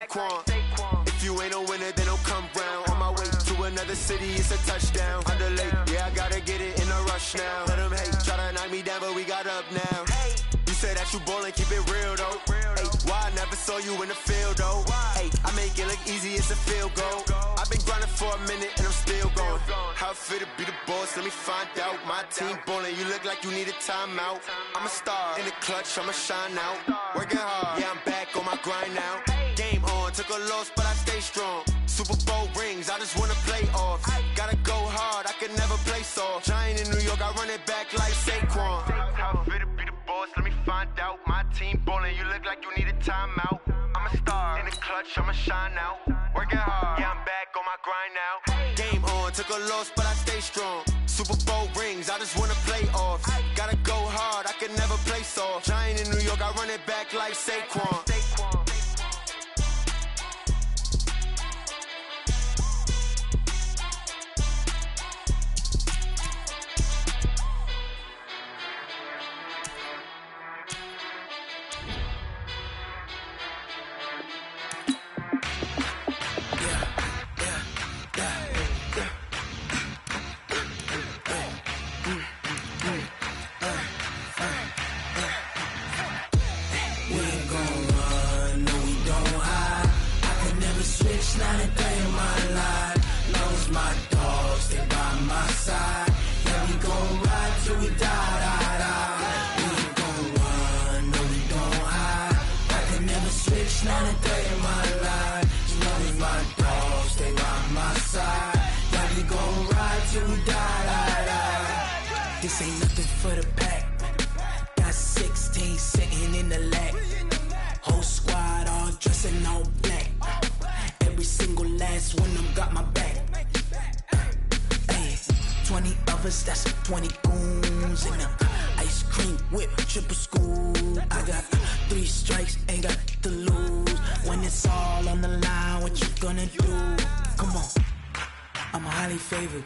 Saquon. If you ain't a winner, then don't come round. On my way to another city, it's a touchdown. Underlay, yeah, I gotta get it in a rush now. Let them hate, try to knock me down, but we got up now. You say that you ballin', keep it real though. Hey, why I never saw you in the field though? Hey, I make it look easy, it's a field goal. I've been grinding for a minute and I'm still going. How it feel to be the boss? Let me find out. My team ballin', you look like you need a timeout. I'm a star in the clutch, I'ma shine out. Working hard, yeah, I'm back on my grind now. Game on, took a loss, but I stay strong. Super Bowl rings, I just wanna play off. Gotta go hard, I can never play soft. Giant in New York, I run it back like Saquon. How it feel to be the boss? Let me find out. My team ballin', you look like you need a timeout. I'm a star in the clutch, I'ma shine out. Working hard, yeah, I'm back on my grind now. Game on, took a loss, but I stay strong. Super Bowl rings, I just wanna play off. Gotta go hard, I can never play soft. Giant in New York, I run it back like Saquon. Not a day in my life. Long as my dogs stay by my side. Yeah, we gon' ride till we die, die, die. We ain't gon' run, no, we don't hide. I can never switch, not a day in my life. As long as my dogs stay by my side. Yeah, we gon' ride till we die, die, die. This ain't nothing for the pack. Got 16 sitting in the lap. Whole squad all dressing all black. Every single last one of them got my back. Hey, 20 of us, that's 20 goons in the ice cream whip, triple scoop. I got 3 strikes, ain't got to lose. When it's all on the line, what you gonna do? Come on, I'm highly favored.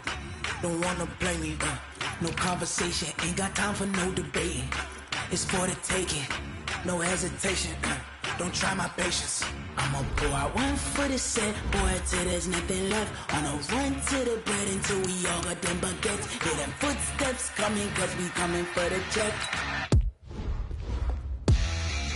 Don't wanna play me, no conversation, ain't got time for no debating. It's for the taking, no hesitation. Don't try my patience. I'ma pour out one for the set, boy, till there's nothing left. On a run to the bread until we all got them baguettes. Hear them footsteps coming, cause we coming for the check.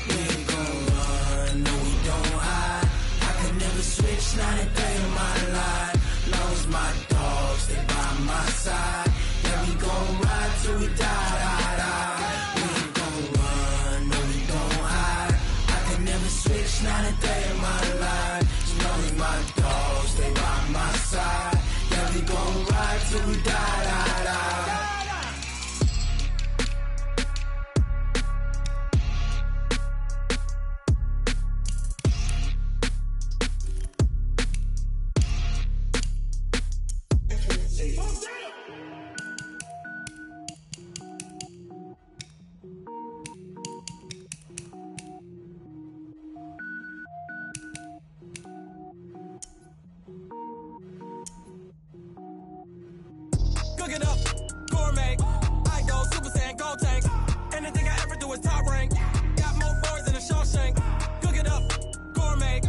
We ain't gon' run, no, we don't hide. I could never switch, not a day in my life. Long as my dogs stay by my side. Yeah, we gon' ride till we die, die, die. We ain't gon' run, no, we don't hide. I could never switch, not a day in my life. As long as my dogs stay by my side. Yeah, we gon' ride till we die, die, die. Cook it up, gourmet. I go Super Saiyan, gold tank. Anything I ever do is top rank. Got more boys than a Shawshank. Cook it up, gourmet.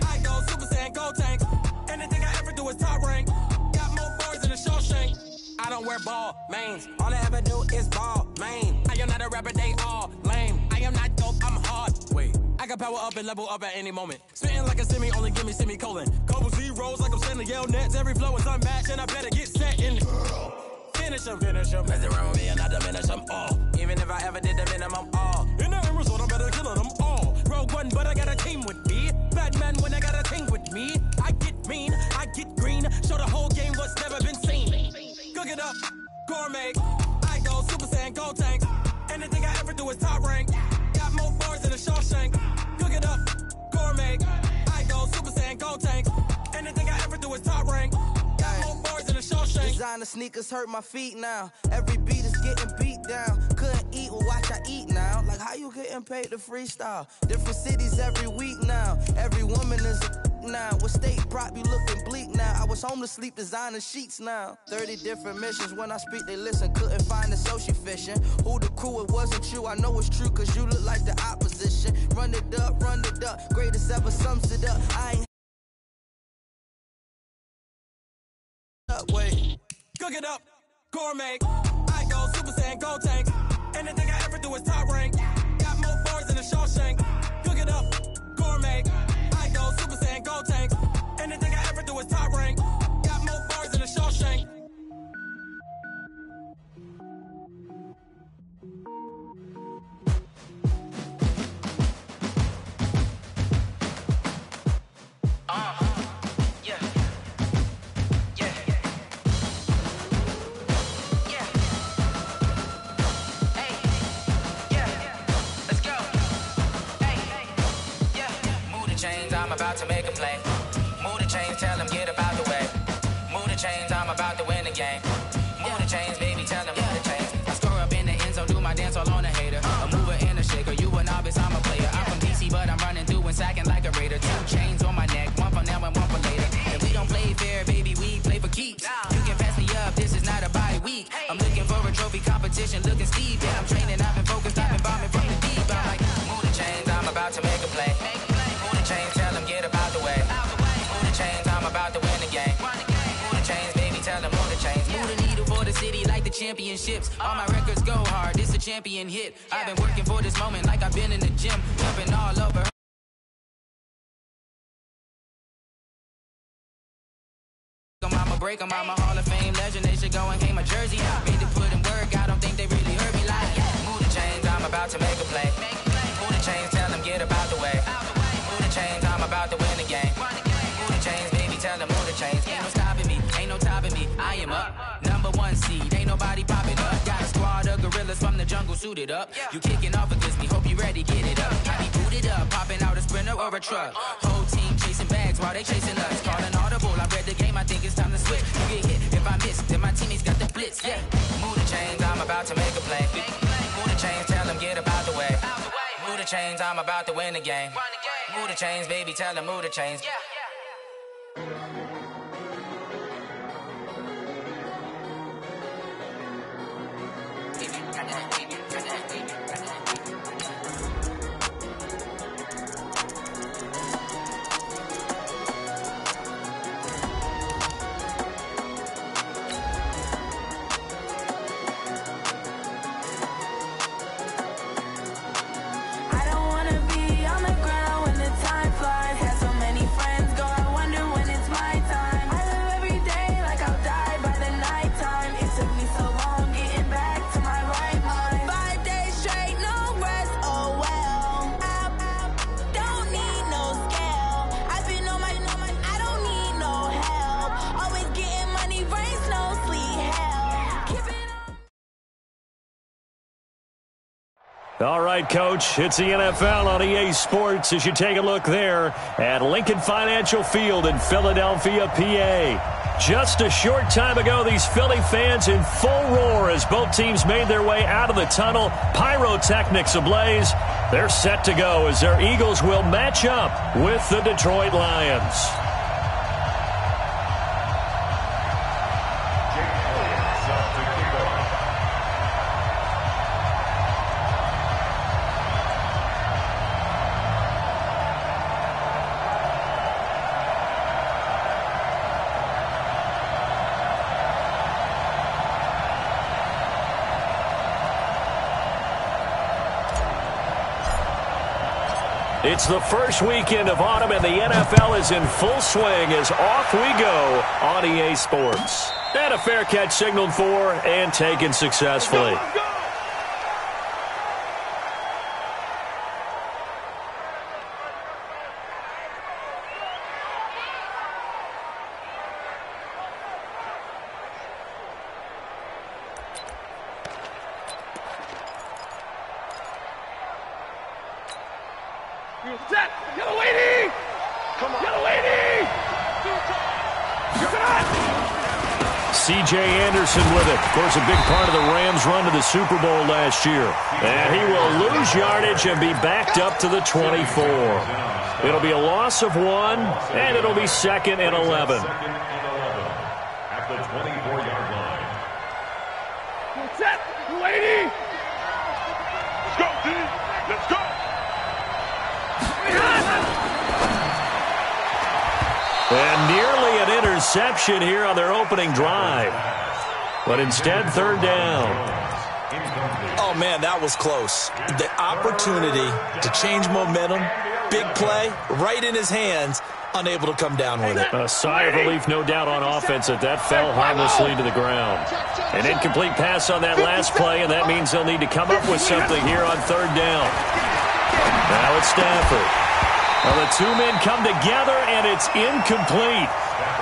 I go Super Saiyan, gold tank. Anything I ever do is top rank. Got more boys than a Shawshank. I don't wear ball mains. All I ever do is ball main. I am not a rapper, they all lame. I am not dope, I'm hard. Wait, I can power up and level up at any moment. Spitting like a semi, only give me semicolon. Couple zeros like I'm sending yell nets. Every flow is unmatched and I better get set in. Finish them, mess around with me and I diminish them all. Even if I ever did the minimum, all. In the end result, I better kill them all. Rogue One, but I got a team with me. Batman when I got a team with me. I get mean, I get green. Show the whole game what's never been seen. Cook it up, gourmet. I go Super Saiyan, gold tank. Anything I ever do is top rank. Got more bars than a Shawshank. Cook it up, gourmet. I go Super Saiyan, gold tank. Anything I ever do is top rank. Got more bars than a Shawshank. Designer sneakers hurt my feet now. Every beat is getting beat down. Couldn't eat, well watch I eat now. Like how you getting paid to freestyle? Different cities every week now. Every woman is a now. With state prop, you looking bleak now. I was home to sleep, designer sheets now. 30 different missions. When I speak, they listen. Couldn't find it, so she fishing. Who the crew, it wasn't you. I know it's true, cause you look like the opposition. motion. Run it up, greatest ever sums it up. I ain't up, wait. Cook it up, gourmet. I go Super Saiyan, go tank. Anything I ever do is top rank. Got more bars than a Shawshank. Cook it up, gourmet. I go Super Saiyan, go tank. Anything I ever do is top rank. Got more bars than a Shawshank. I'm about to make a play. Move the chains, tell them get up out the way. Move the chains, I'm about to win the game. Move the chains, baby, tell them move the chains. I score up in the end zone, do my dance all on a hater. A mover and a shaker, you a novice, I'm a player. I'm from DC, but I'm running through and sacking like a raider. 2 chains on my neck, one for now and one for later. And we don't play fair, baby, we play for keeps. You can pass me up, this is not a bye week. I'm looking for a trophy competition, looking steep. Yeah, I'm training, I've been focused, I've been bombing from the deep. I'm like, move the chains, I'm about to make a play. Move the chains, tell them get up out the way. Move the chains, I'm about to win the game. Move the chains, baby, tell them move the chains. Move the needle for the city like the championships. All my records go hard, this a champion hit. I've been working for this moment like I've been in the gym, jumping all over. I'm a break, I'm a Hall of Fame legend. They should go and hang my jersey. Made to put in work, I don't think they really heard me like. Move the chains, I'm about to make a play. Move the chains, tell them get up out the way. Move the chains, I'm about to win the game. Move the chains, baby, tell them move the chains. Ain't no stopping me, ain't no topping me. I am up, #1 seed, ain't nobody popping up. Got a squad of gorillas from the jungle suited up. You kicking off against me, hope you ready, get it up. I be booted up, popping out a Sprinter or a truck. Whole team chasing bags while they chasing us. Calling audible, I read the game, I think it's time to switch. You get hit, if I miss, then my teammates got the blitz, yeah. Move the chains, I'm about to make a play. Move the chains, tell them get up out the way. Move the chains, I'm about to win the game. Move the chains, baby, tell them move the chains. All right, Coach, it's the NFL on EA Sports as you take a look there at Lincoln Financial Field in Philadelphia, PA. Just a short time ago, these Philly fans in full roar as both teams made their way out of the tunnel. Pyrotechnics ablaze. They're set to go as their Eagles will match up with the Detroit Lions. It's the first weekend of autumn, and the NFL is in full swing as off we go on EA Sports. And a fair catch signaled for and taken successfully. Set! Yellow lady! Come on. Yellow lady! C.J. Anderson with it. Of course, a big part of the Rams' run to the Super Bowl last year. And he will lose yardage and be backed up to the 24. It'll be a loss of 1, and it'll be 2nd and 11. At the 24-yard line. Set! Lady! Let's go, D! Let's go! And nearly an interception here on their opening drive. But instead, third down. Oh, man, that was close. The opportunity to change momentum, big play, right in his hands, unable to come down with it. A sigh of relief, no doubt, on offense that fell harmlessly to the ground. An incomplete pass on that last play, and that means they'll need to come up with something here on third down. Now it's Stafford. Well, the two men come together, and it's incomplete.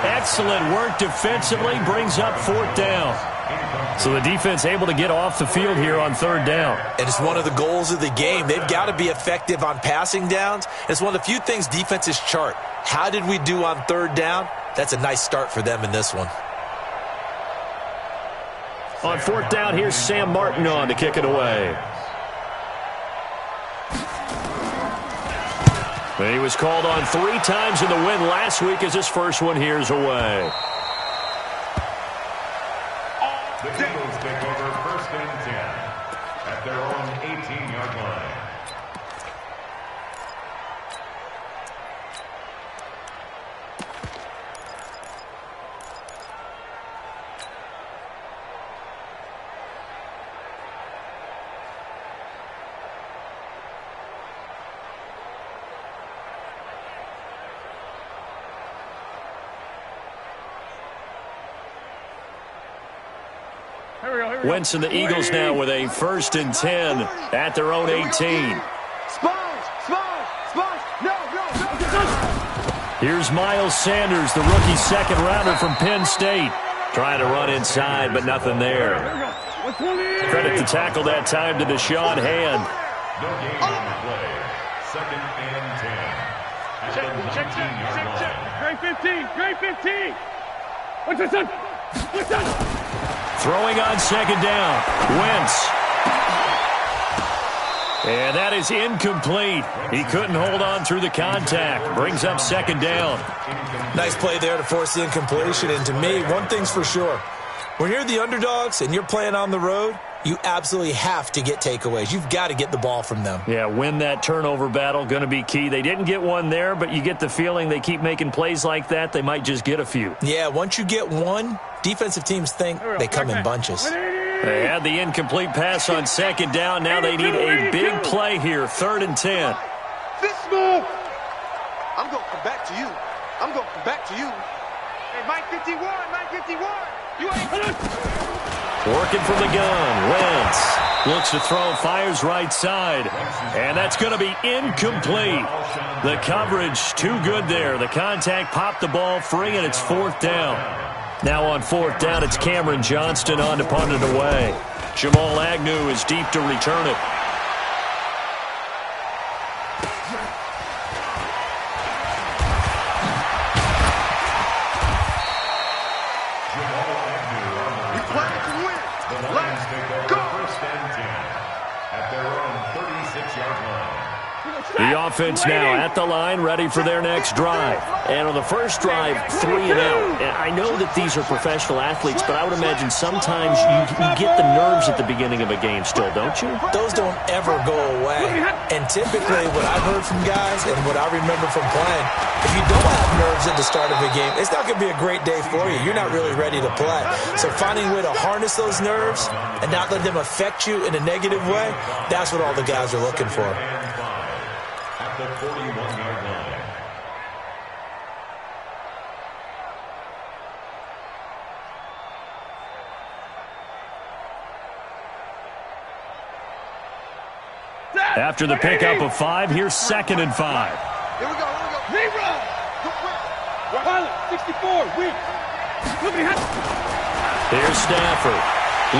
Excellent work defensively, brings up fourth down. So the defense able to get off the field here on third down. And it's one of the goals of the game. They've got to be effective on passing downs. It's one of the few things defenses chart. How did we do on third down? That's a nice start for them in this one. On fourth down, here's Sam Martin on to kick it away. He was called on 3 times in the win last week as his first one here's away. The Eagles take over first and 10 at their own 18-yard line. Wentz and the Eagles now with a first and 10 at their own 18. Here's Miles Sanders, the rookie second rounder from Penn State. Trying to run inside, but nothing there. Credit to tackle that time to Deshaun Hand. No gain on the play. Second and 10. Check. Grade 15. What's that? Throwing on second down. Wentz. And that is incomplete. He couldn't hold on through the contact. Brings up second down. Nice play there to force the incompletion. And to me, one thing's for sure. When you're the underdogs and you're playing on the road, you absolutely have to get takeaways. You've got to get the ball from them. Yeah, win that turnover battle, going to be key. They didn't get one there, but you get the feeling they keep making plays like that, they might just get a few. Yeah, once you get one, defensive teams think they come in bunches. They had the incomplete pass on second down. Now they need a big play here, third and 10. This move. I'm going to come back to you. Hey, Mike 51. You ain't... Working from the gun. Wentz looks to throw, fires right side. And that's going to be incomplete. The coverage too good there. The contact popped the ball free, and it's fourth down. Now on fourth down, it's Cameron Johnston on to punt it away. Jamal Agnew is deep to return it. The offense now at the line, ready for their next drive. And on the first drive, 3 and out. And I know that these are professional athletes, but I would imagine sometimes you get the nerves at the beginning of a game still, don't you? Those don't ever go away. And typically what I've heard from guys and what I remember from playing, if you don't have nerves at the start of a game, it's not going to be a great day for you. You're not really ready to play. So finding a way to harness those nerves and not let them affect you in a negative way, that's what all the guys are looking for. The 41-yard line. After the pickup of 5, here's second and 5. Here we go. Rerun. Pilot, 64, weak. Here's Stafford.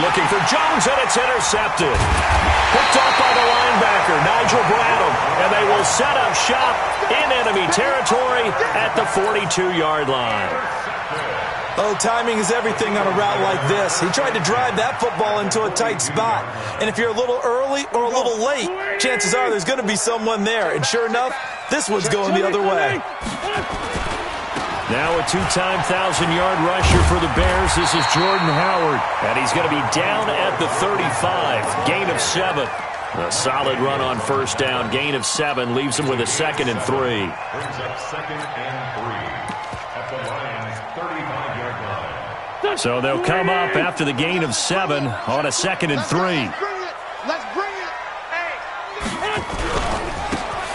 Looking for Jones, and it's intercepted. Picked up by the linebacker, Nigel Bradham, and they will set up shop in enemy territory at the 42-yard line. Oh, timing is everything on a route like this. He tried to drive that football into a tight spot. And if you're a little early or a little late, chances are there's going to be someone there. And sure enough, this one's going the other way. Now a 2-time 1,000-yard rusher for the Bears. This is Jordan Howard, and he's going to be down at the 35. Gain of 7. A solid run on first down. Gain of 7 leaves him with a 2nd and 3. Brings up 2nd and 3 at So they'll come up after the gain of 7 on a 2nd and 3. Let's bring it.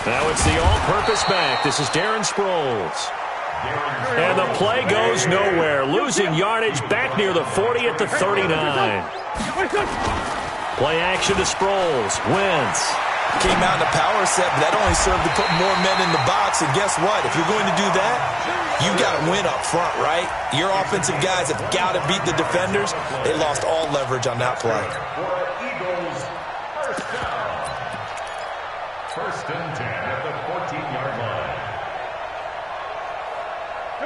Now it's the all-purpose back. This is Darren Sproles. And the play goes nowhere. Losing yardage back near the 40 at the 39. Play action to Sproles. Wins. Came out in a power set, but that only served to put more men in the box. And guess what? If you're going to do that, you've got to win up front, right? Your offensive guys have got to beat the defenders. They lost all leverage on that play. Eagles, first down. First and 10 at the 14-yard line.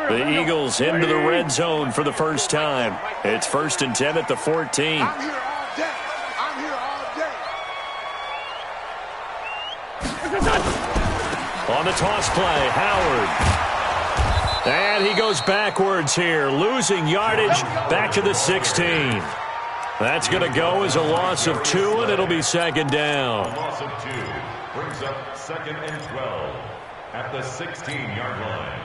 The Eagles into the red zone for the first time. It's 1st and 10 at the 14. I'm here all day. I'm here all day. On the toss play, Howard. And he goes backwards here, losing yardage back to the 16. That's going to go as a loss of 2, and it'll be 2nd down. A loss of 2 brings up 2nd and 12 at the 16-yard line.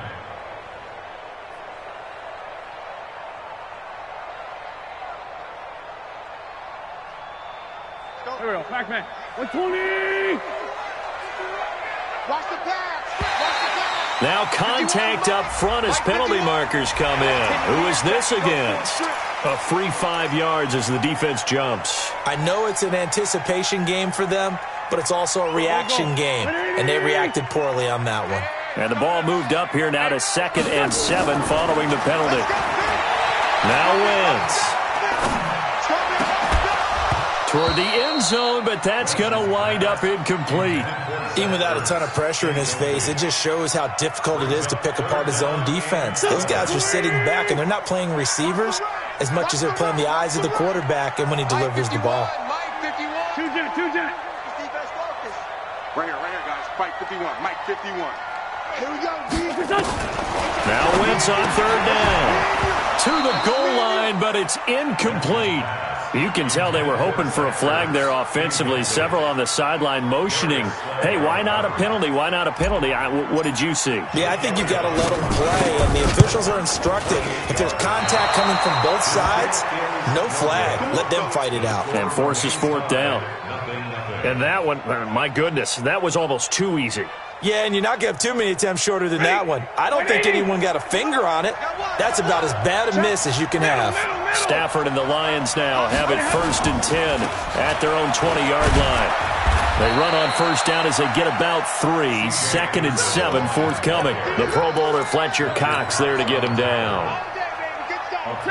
Here we go. Back man. 120. Watch the pass. Watch the pass. Now contact up front as penalty markers come in. Who is this against? A free 5 yards as the defense jumps. I know it's an anticipation game for them, but it's also a reaction game, and they reacted poorly on that one. And the ball moved up here now to 2nd and 7 following the penalty. Now Wentz. Toward the end zone, but that's going to wind up incomplete. Even without a ton of pressure in his face, it just shows how difficult it is to pick apart his own defense. Those guys are sitting back, and they're not playing receivers as much as they're playing the eyes of the quarterback and when he delivers the ball. Two Jet. Right here, guys. Mike 51. Mike 51. Here we go, Now Wentz on 3rd down. To the goal line, but it's incomplete. You can tell they were hoping for a flag there offensively. Several on the sideline motioning, hey, why not a penalty? Why not a penalty? What did you see? Yeah, I think you've got to let them play, and the officials are instructed. If there's contact coming from both sides, no flag. Let them fight it out. And forces 4th down. And that one, my goodness, that was almost too easy. Yeah, and you're not going to have too many attempts shorter than that one. I don't think anyone got a finger on it. That's about as bad a miss as you can have. Stafford and the Lions now have it 1st and 10 at their own 20-yard line. They run on 1st down as they get about 3. 2nd and 7 forthcoming. The Pro Bowler Fletcher Cox there to get him down.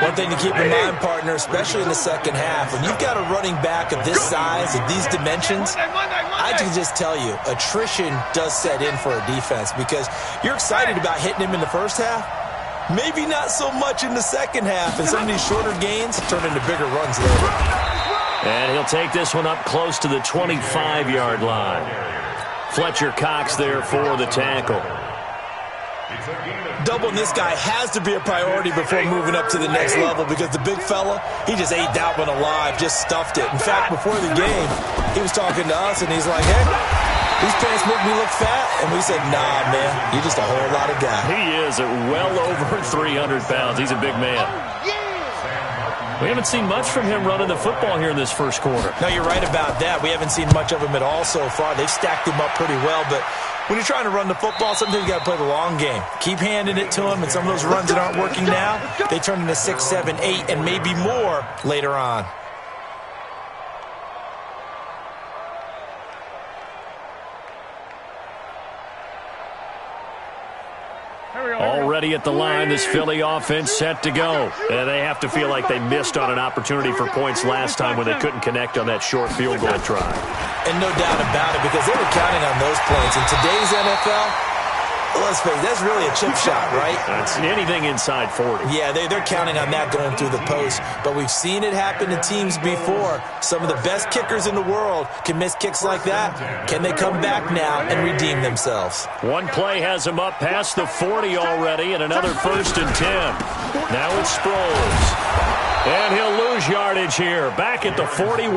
One thing to keep in mind, partner, especially in the second half, when you've got a running back of this size, of these dimensions, I can just tell you, attrition does set in for a defense because you're excited about hitting him in the first half, maybe not so much in the second half, and some of these shorter gains turn into bigger runs later. And he'll take this one up close to the 25-yard line. Fletcher Cox there for the tackle. Doubling this guy has to be a priority before moving up to the next level because the big fella, he just ate that one alive, just stuffed it. In fact, before the game, he was talking to us, and he's like, hey, these pants make me look fat. And we said, nah, man, you're just a whole lot of guy. He is at well over 300 pounds. He's a big man. We haven't seen much from him running the football here in this first quarter. No, you're right about that. We haven't seen much of him at all so far. They've stacked him up pretty well, but when you're trying to run the football, sometimes you got to play the long game. Keep handing it to him, and some of those runs that aren't working now, they turn into 6, 7, 8, and maybe more later on. Already at the line, this Philly offense set to go. And they have to feel like they missed on an opportunity for points last time when they couldn't connect on that short field goal try. And no doubt about it, because they were counting on those points. In today's NFL, let's face it, that's really a chip shot, right? That's anything inside 40. Yeah, they're counting on that going through the post. But we've seen it happen to teams before. Some of the best kickers in the world can miss kicks like that. Can they come back now and redeem themselves? One play has them up past the 40 already, and another 1st and 10. Now it's Sproles. And he'll lose yardage here, back at the 41.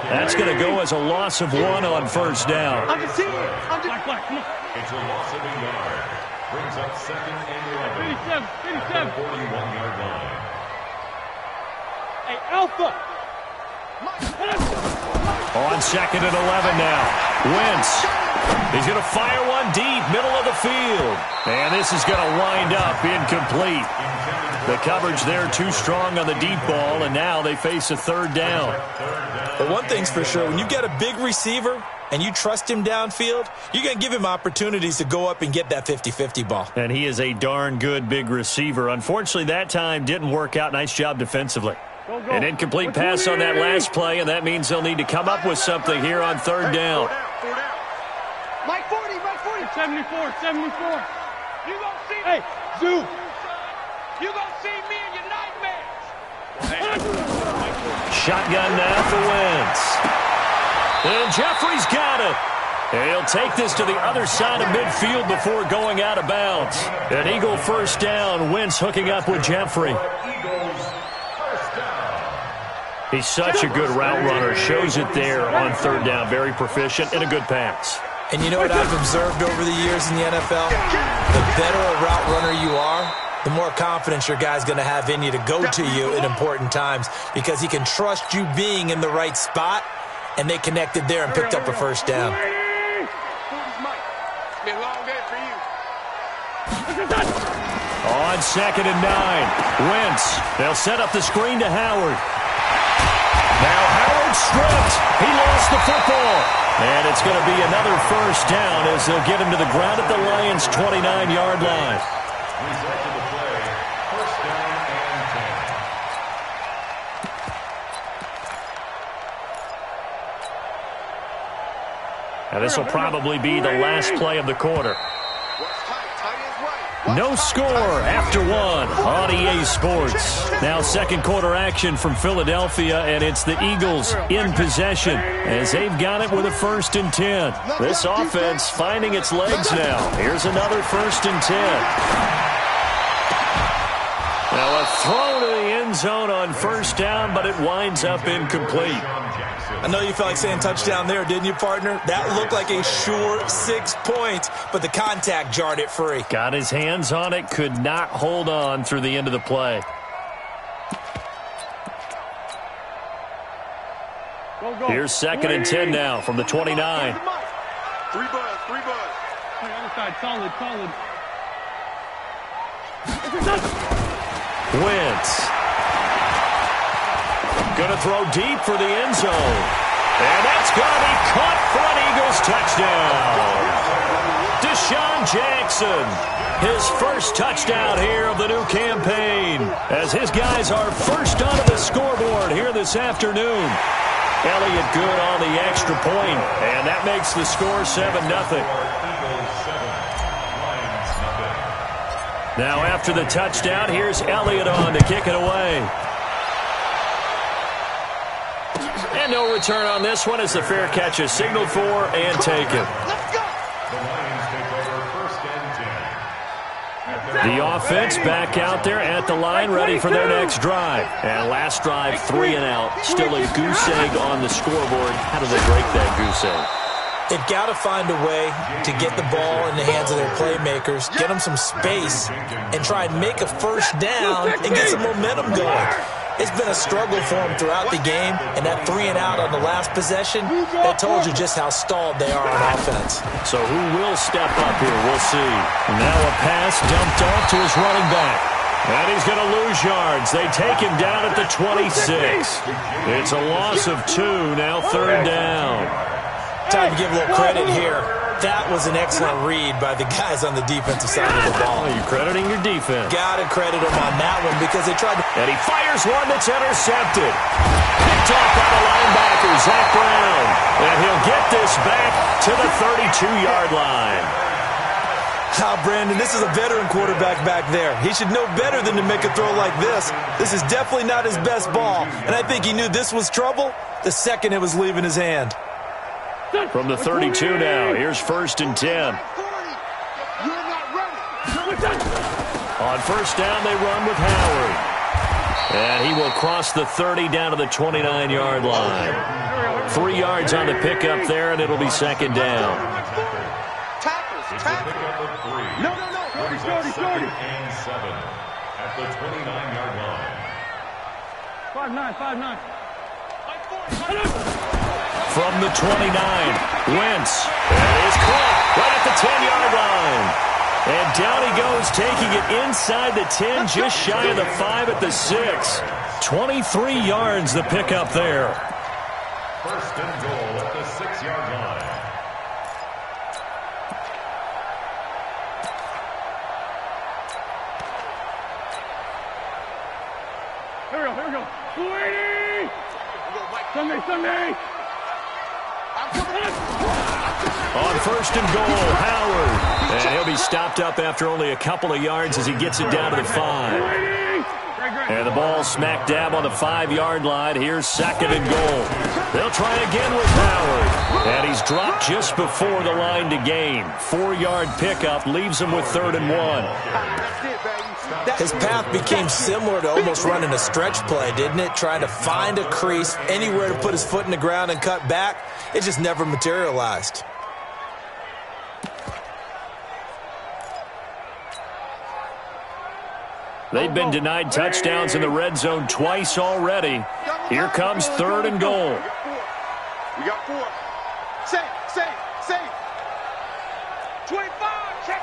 That's going to go as a loss of 1 on 1st down. It's a loss of a yard. Brings up 2nd and 11. 87. 41-yard line. Hey, Alpha. On 2nd and 11 now. Wentz. He's going to fire one deep, middle of the field. And this is going to wind up incomplete. The coverage there too strong on the deep ball, and now they face a 3rd down. But one thing's for sure, when you've got a big receiver and you trust him downfield, you're going to give him opportunities to go up and get that 50-50 ball. And he is a darn good big receiver. Unfortunately, that time didn't work out. Nice job defensively. An incomplete pass on that last play, and that means they'll need to come up with something here on 3rd down. Mike 40, Mike 40. 74, 74. You gonna see me. Hey, Zoo. You gonna see me in your nightmares. Shotgun now for Wentz. And Jeffrey's got it. And he'll take this to the other side of midfield before going out of bounds. An Eagle 1st down. Wentz hooking up with Jeffrey. He's such a good route runner. Shows it there on 3rd down. Very proficient and a good pass. And you know what I've observed over the years in the NFL? The better a route runner you are, the more confidence your guy's going to have in you to go to you in important times because he can trust you being in the right spot, and they connected there and picked up a 1st down. On 2nd and 9, Wentz. They'll set up the screen to Howard. Now Howard stripped. He lost the football. And it's going to be another 1st down as they'll get him to the ground at the Lions' 29-yard line. Result of the play, 1st down and 10. And this will probably be the last play of the quarter. No score after 1 on EA Sports. Now 2nd quarter action from Philadelphia, and it's the Eagles in possession as they've got it with a 1st and 10. This offense finding its legs now. Here's another 1st and 10. Now a throw to the end zone on 1st down, but it winds up incomplete. I know you felt like saying touchdown there, didn't you, partner? That looked like a sure 6 points, but the contact jarred it free. Got his hands on it, could not hold on through the end of the play. Here's 2nd and 10 now from the 29. 3 buzz, 3 buzz. Other side, solid, solid. Wentz. Going to throw deep for the end zone. And that's going to be caught for an Eagles touchdown. Deshaun Jackson, his 1st touchdown here of the new campaign, as his guys are first onto the scoreboard here this afternoon. Elliott good on the extra point, and that makes the score 7-0. Now after the touchdown, here's Elliott on to kick it away. And no return on this one as the fair catch is signaled for and taken. The Lions take over 1st and 10. The offense back out there at the line, ready for their next drive. And last drive, 3 and out. Still a goose egg on the scoreboard. How do they break that goose egg? They've got to find a way to get the ball in the hands of their playmakers, get them some space, and try and make a 1st down and get some momentum going. It's been a struggle for them throughout the game, and that 3 and out on the last possession, that told you just how stalled they are on offense. So who will step up here? We'll see. Now a pass dumped off to his running back. And he's going to lose yards. They take him down at the 26. It's a loss of 2, now 3rd down. Time to give a little credit here. That was an excellent read by the guys on the defensive side of the ball. You're crediting your defense. Got to credit them on that one because they tried to... And he fires one that's intercepted. Picked off by the linebacker, Zach Brown. And he'll get this back to the 32-yard line. Brandon, this is a veteran quarterback back there. He should know better than to make a throw like this. This is definitely not his best ball. And I think he knew this was trouble the second it was leaving his hand. From the 32 now, here's 1st and 10. On 1st down, they run with Howard. And he will cross the 30 down to the 29-yard line. 3 yards on the pickup there, and it'll be 2nd down. It's a pickup of 3. No. Brings up 2nd and 7 at the 29-yard line. 5'9". From the 29, Wentz. And it is caught right at the 10-yard line. And down he goes, taking it inside the 10, just shy of the 5 at the 6. 23 yards the pickup there. First and goal at the 6-yard line. Here we go. 280! Sunday! On first and goal, Howard. And he'll be stopped up after only a couple of yards as he gets it down to the 5. And the ball smack dab on the 5-yard line. Here's second and goal. They'll try again with Howard. And he's dropped just before the line to gain. 4-yard pickup leaves him with 3rd and 1. His path became similar to almost running a stretch play, didn't it? Trying to find a crease, anywhere to put his foot in the ground and cut back. It just never materialized. They've been denied touchdowns in the red zone twice already. Here comes 3rd and goal. We got 4. Safe. 25. Check.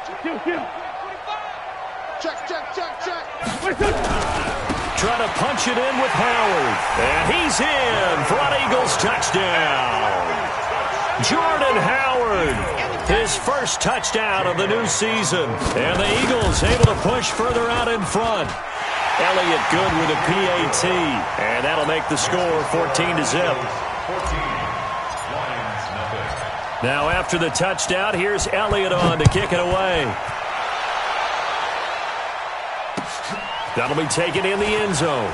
Trying to punch it in with Howard. And he's in for an Eagles touchdown. Jordan Howard, his first touchdown of the new season. And the Eagles able to push further out in front. Elliott good with a PAT. And that'll make the score 14-0. Now after the touchdown, here's Elliott on to kick it away. That'll be taken in the end zone.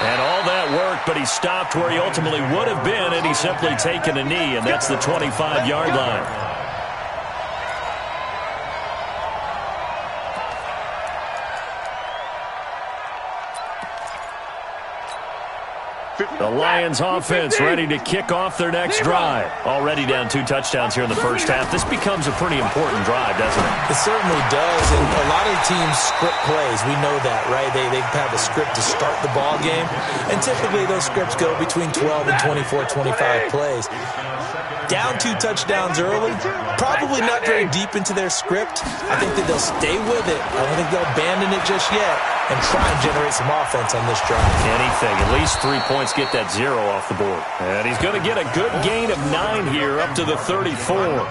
And all that work, but he stopped where he ultimately would have been, and he's simply taken a knee, and that's the 25-yard line. The Lions offense ready to kick off their next drive. Already down 2 touchdowns here in the first half. This becomes a pretty important drive, doesn't it? It certainly does, and a lot of teams script plays. We know that, right? They have a script to start the ball game, and typically those scripts go between 12 and 24, 25 plays. Down 2 touchdowns early, probably not very deep into their script. I think that they'll stay with it. I don't think they'll abandon it just yet and try and generate some offense on this drive. Anything. At least 3 points get that 0 off the board. And he's going to get a good gain of 9 here up to the 34.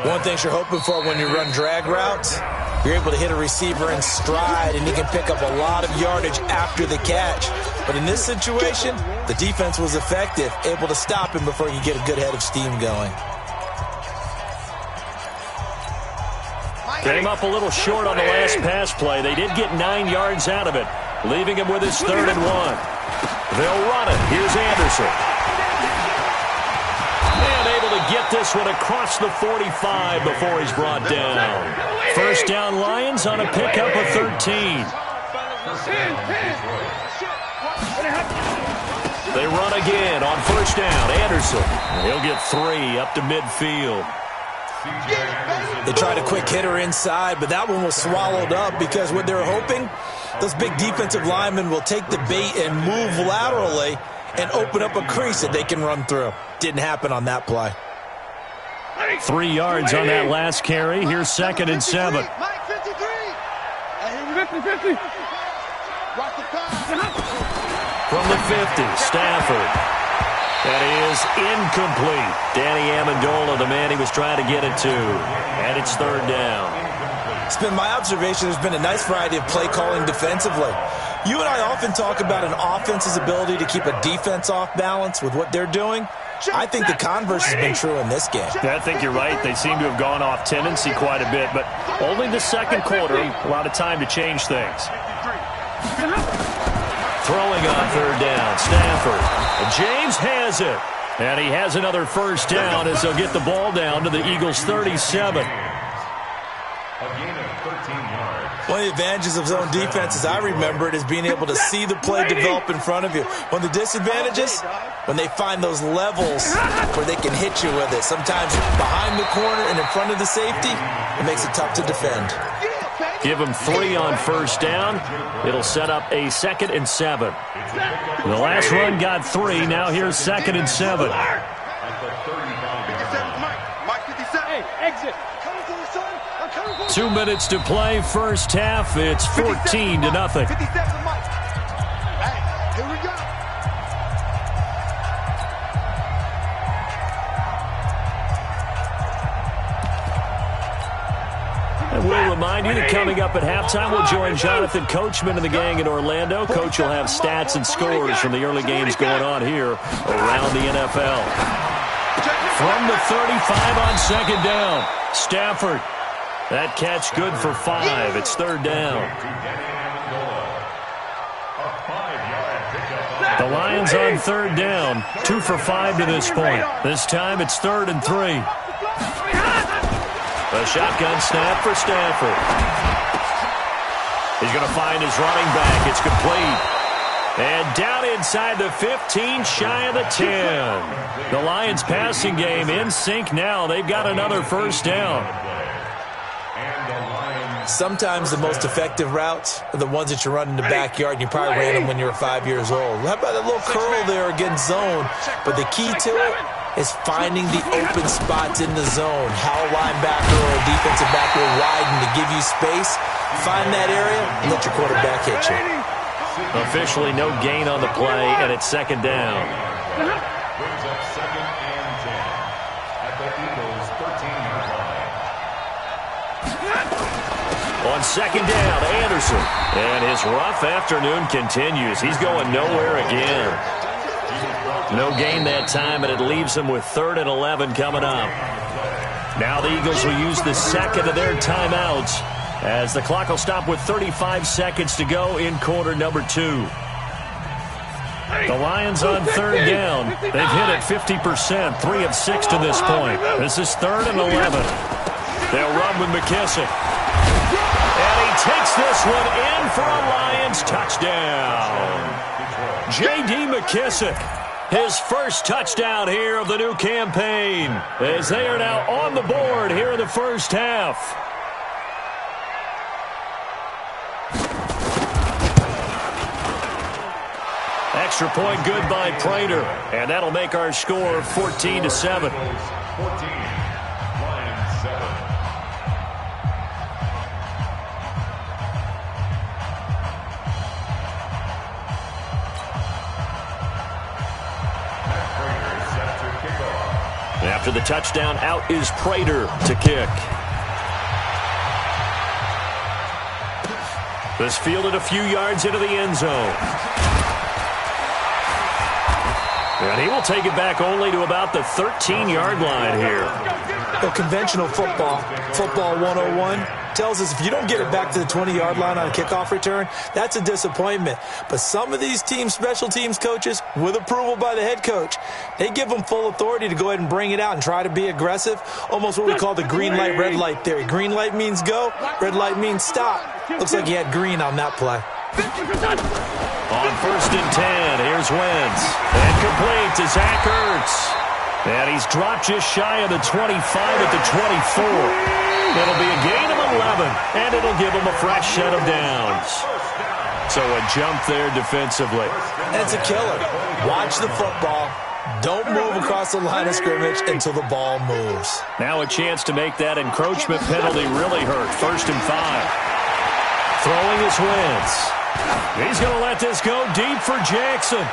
One thing you're hoping for when you run drag routes, you're able to hit a receiver in stride, and he can pick up a lot of yardage after the catch. But in this situation, the defense was effective, able to stop him before he could get a good head of steam going. Came up a little short on the last pass play. They did get 9 yards out of it, leaving him with his 3rd and 1. They'll run it. Here's Anderson. And able to get this one across the 45 before he's brought down. First down Lions on a pickup of 13. They run again on first down. Anderson. He'll get 3 up to midfield. They tried a quick hitter inside, but that one was swallowed up because what they're hoping, those big defensive linemen will take the bait and move laterally and open up a crease that they can run through. Didn't happen on that play. 3 yards on that last carry. Here's 2nd and 7. 50. From the 50, Stafford. That is incomplete. Danny Amendola, the man he was trying to get it to. And it's 3rd down. It's been my observation there's been a nice variety of play calling defensively. You and I often talk about an offense's ability to keep a defense off balance with what they're doing. I think the converse has been true in this game. I think you're right. They seem to have gone off tendency quite a bit, but only the second quarter, a lot of time to change things. Throwing on 3rd down, Stafford. And James has it. And he has another first down as they'll get the ball down to the Eagles' 37. One of the advantages of zone defense, as I remember it, is being able to see the play develop in front of you. One of the disadvantages, when they find those levels where they can hit you with it. Sometimes behind the corner and in front of the safety, it makes it tough to defend. Give him 3 on first down. It'll set up a 2nd and 7. The last run got 3. Now here's 2nd and 7. Hey, exit. 2 minutes to play, first half. It's 14-0. 57 Mike. Hey, here we go. And we'll remind you that coming up at halftime, we'll join Jonathan Coachman and the gang in Orlando. Coach will have stats and scores from the early games going on here around the NFL. From the 35 on 2nd down, Stafford. That catch good for 5. It's 3rd down. The Lions on 3rd down, 2 for 5 to this point. This time it's 3rd and 3. A shotgun snap for Stafford. He's going to find his running back. It's complete. And down inside the 15, shy of the 10. The Lions passing game in sync now. They've got another first down. Sometimes the most effective routes are the ones that you run in the backyard, and you probably ran them when you were 5 years old. How about a little curl there against zone? But the key to it is finding the open spots in the zone. How a linebacker or a defensive back will widen to give you space. Find that area and let your quarterback hit you. Officially no gain on the play, and it's 2nd down. Brings up 2nd and 10 at the Eagles' 13-yard line. On 2nd down, Anderson. And his rough afternoon continues. He's going nowhere again. No gain that time, and it leaves him with 3rd and 11 coming up. Now the Eagles will use the 2nd of their timeouts as the clock will stop with 35 seconds to go in quarter number 2. The Lions on 3rd down. They've hit it 50%, 3 of 6 to this point. This is 3rd and 11. They'll run with McKissick. And he takes this one in for a Lions touchdown. J.D. McKissick, his first touchdown here of the new campaign, as they are now on the board here in the first half. Extra point good by Prater, and that'll make our score 14-7. 14, Lions 7. After the touchdown, out is Prater to kick. This fielded a few yards into the end zone. And he will take it back only to about the 13-yard line here. Well, conventional football 101, tells us if you don't get it back to the 20-yard line on a kickoff return, that's a disappointment. But some of these teams, special teams coaches, with approval by the head coach, they give them full authority to go ahead and bring it out and try to be aggressive, almost what we call the green light, red light theory. Green light means go, red light means stop. Looks like he had green on that play. On 1st and 10, here's Wentz. And complete to Zach Ertz. And he's dropped just shy of the 25 at the 24. It'll be a gain of 11, and it'll give him a fresh set of downs. So a jump there defensively. And it's a killer. Watch the football. Don't move across the line of scrimmage until the ball moves. Now a chance to make that encroachment penalty really hurt. 1st and 5. Throwing is Wentz. He's going to let this go deep for Jackson.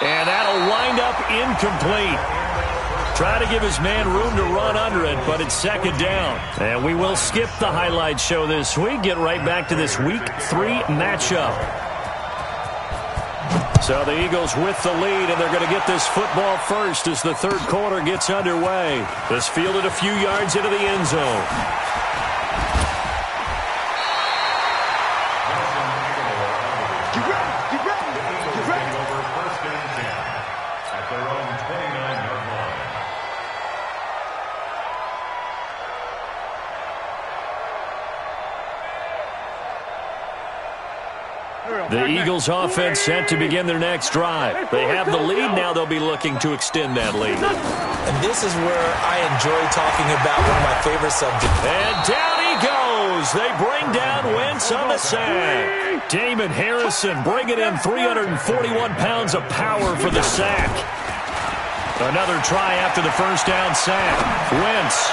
And that'll wind up incomplete. Try to give his man room to run under it, but it's 2nd down. And we will skip the highlight show this week. Get right back to this Week 3 matchup. So the Eagles with the lead, and they're going to get this football first as the 3rd quarter gets underway. This fielded a few yards into the end zone. The Eagles offense set to begin their next drive. They have the lead. Now they'll be looking to extend that lead. And this is where I enjoy talking about one of my favorite subjects. And down he he goes. They bring down Wentz on the sack. Damon Harrison bringing in 341 pounds of power for the sack. Another try after the first down sack. Wentz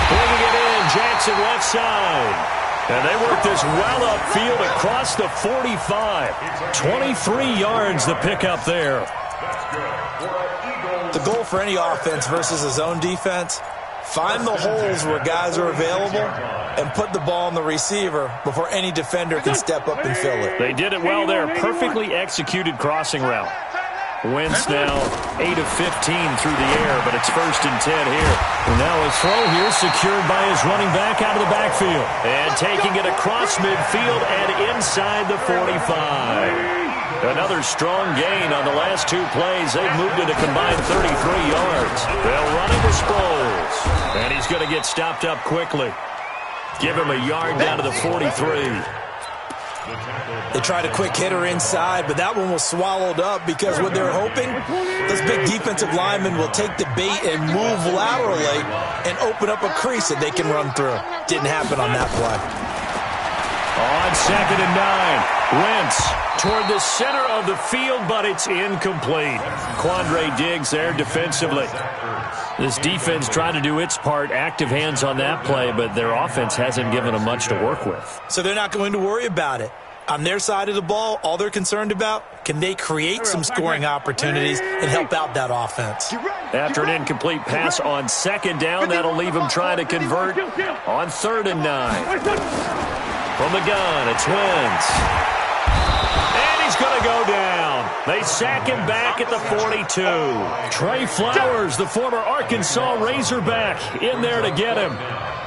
bringing it in. Jackson left side. And they work this well upfield across the 45. 23 yards the pickup there. The goal for any offense versus a zone defense, find the holes where guys are available and put the ball on the receiver before any defender can step up and fill it. They did it well there. Perfectly executed crossing route. Wentz now 8 of 15 through the air, but it's 1st and 10 here. And now a throw here secured by his running back out of the backfield. And taking it across midfield and inside the 45. Another strong gain on the last 2 plays. They've moved it a combined 33 yards. They'll run it to Sproles. And he's going to get stopped up quickly. Give him a yard down to the 43. They tried a quick hitter inside, but that one was swallowed up because what they're hoping, those big defensive linemen will take the bait and move laterally and open up a crease that they can run through. Didn't happen on that play. On 2nd and 9, Wentz toward the center of the field, but it's incomplete. Quandre Diggs there defensively. This defense trying to do its part, active hands on that play, but their offense hasn't given them much to work with. So they're not going to worry about it. On their side of the ball, all they're concerned about, can they create some scoring opportunities and help out that offense? After an incomplete pass on 2nd down, that'll leave them trying to convert on 3rd and 9. From the gun, it's Wentz. And he's going to go down. They sack him back at the 42. Trey Flowers, the former Arkansas Razorback, in there to get him.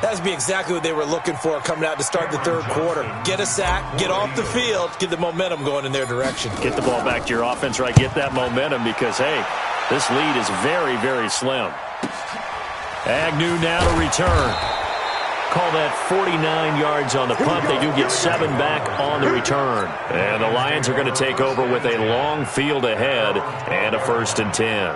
That would be exactly what they were looking for coming out to start the 3rd quarter. Get a sack, get off the field, get the momentum going in their direction. Get the ball back to your offense, right? Get that momentum because, hey, this lead is very, very slim. Agnew now to return. Call that 49 yards on the punt. They do get 7 back on the return. And the Lions are going to take over with a long field ahead and a 1st and 10.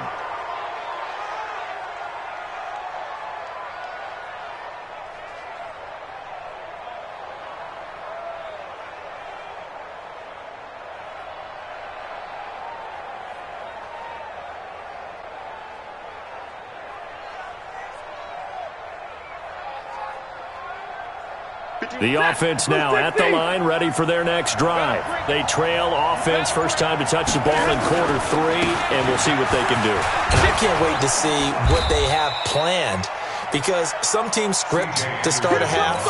The offense now at the line, ready for their next drive. They trail offense, first time to touch the ball in quarter 3, and we'll see what they can do. And I can't wait to see what they have planned, because some teams script to start a half.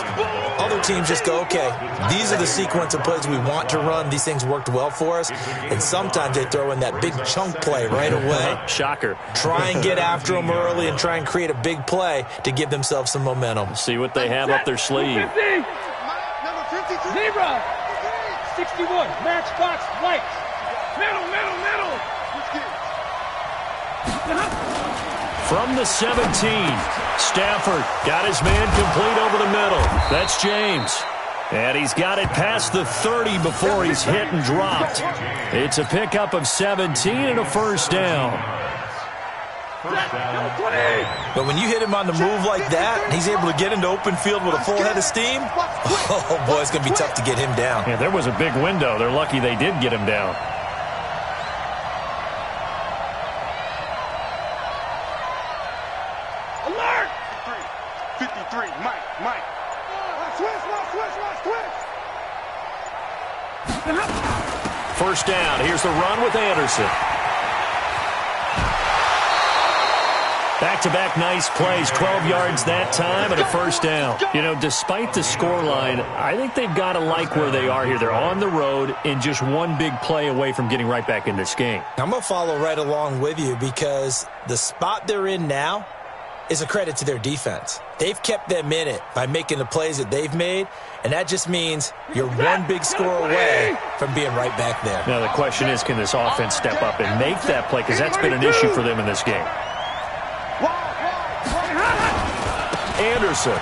Other teams just go, okay, these are the sequence of plays we want to run. These things worked well for us. And sometimes they throw in that big chunk play right away. Shocker. Try and get after them early and try and create a big play to give themselves some momentum. See what they have up their sleeve. 50. Number 53. 0. 61. Matchbox white. Middle. From the 17, Stafford got his man complete over the middle. That's James. And he's got it past the 30 before he's hit and dropped. It's a pickup of 17 and a 1st down. But when you hit him on the move like that, he's able to get into open field with a full head of steam. Oh, boy, it's going to be tough to get him down. Yeah, there was a big window. They're lucky they did get him down. Alert! 53, Mike. Switch. 1st down. Here's the run with Anderson. Back-to-back nice plays, 12 yards that time and a 1st down. You know, despite the scoreline, I think they've got to like where they are here. They're on the road and just one big play away from getting right back in this game. I'm going to follow right along with you because the spot they're in now is a credit to their defense. They've kept them in it by making the plays that they've made, and that just means you're one big score away from being right back there. Now, the question is, can this offense step up and make that play? Because that's been an issue for them in this game. Anderson.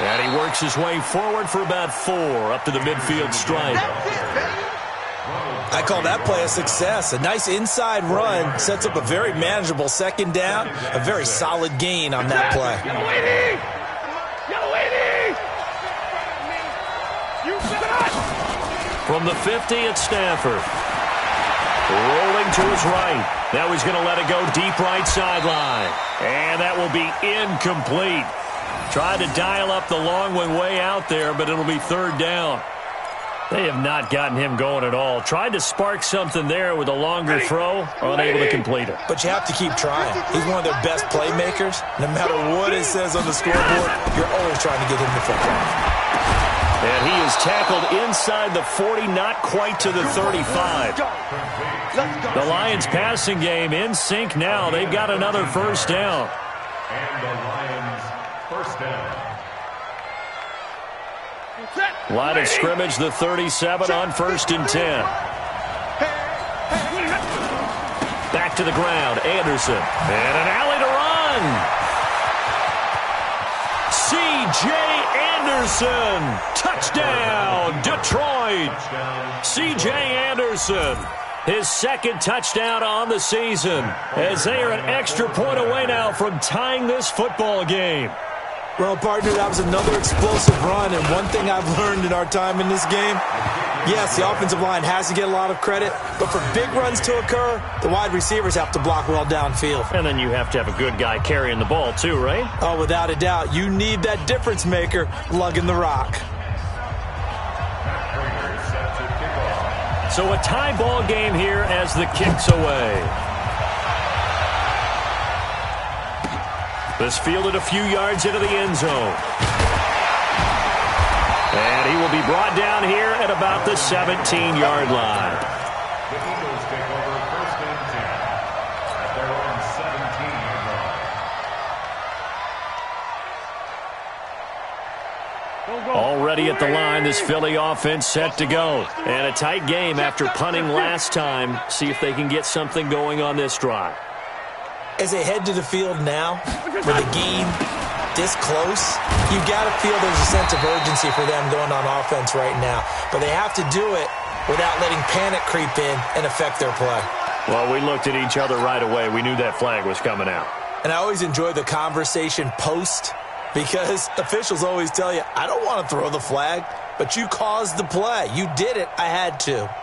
And he works his way forward for about 4 up to the midfield stripe. I call that play a success. A nice inside run sets up a very manageable second down, a very solid gain on that play. From the 50, it's Stafford. Rolling to his right. Now he's going to let it go deep right sideline. And that will be incomplete. Tried to dial up the long one way out there, but it'll be third down. They have not gotten him going at all. Tried to spark something there with a longer throw, unable to complete it. But you have to keep trying. He's one of their best playmakers. No matter what it says on the scoreboard, you're always trying to get him the football. And he is tackled inside the 40, not quite to the 35. The Lions passing game in sync now. They've got another first down. And the Lions first down. Line of scrimmage, the 37 on 1st and 10. Back to the ground, Anderson. And an alley to run. C.J. Anderson. Touchdown, Detroit. C.J. Anderson. His second touchdown on the season, as they are an extra point away now from tying this football game. Well, partner, that was another explosive run, and one thing I've learned in our time in this game, yes, the offensive line has to get a lot of credit, but for big runs to occur, the wide receivers have to block well downfield. And then you have to have a good guy carrying the ball too, right? Oh, without a doubt. You need that difference maker lugging the rock. So a tie ball game here as the kick's away. This fielded a few yards into the end zone. And he will be brought down here at about the 17-yard line. The Eagles take over 1st and 10 at their own 17-yard line. Already at the line, this Philly offense set to go. And a tight game after punting last time. See if they can get something going on this drive. As they head to the field now, with the game this close, you got to feel there's a sense of urgency for them going on offense right now. But they have to do it without letting panic creep in and affect their play. Well, we looked at each other right away. We knew that flag was coming out. And I always enjoy the conversation post, because officials always tell you, I don't want to throw the flag, but you caused the play. You did it. I had to.